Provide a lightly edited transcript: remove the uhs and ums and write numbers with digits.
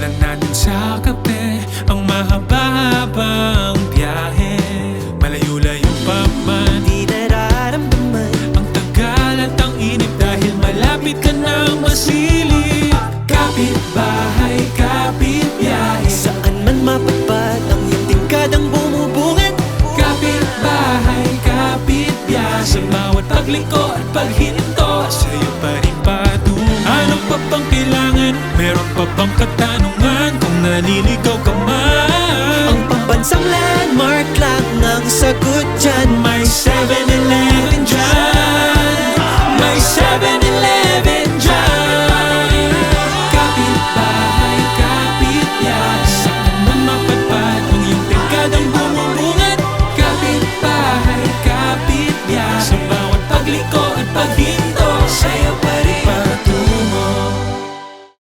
lang natin sa kape ang mahaba-habang biyahe. Malayo-layo pa man, di nararamdaman ang tagal at ang inip dahil malapit ka nang masilip. Kapit-bahay, kapit-biyahe, saan man mapagpad ang iyong tingkadang bumubungad. kapit-bahay, kapit-biyahe, sa bawat pagliko at paghinto, sa'yo pa rin patungo. Ano pa bang kailangan? Meron pa bang katanungan kung naliligaw ka man? Ang pambansang landmark lang ang sagot dyan.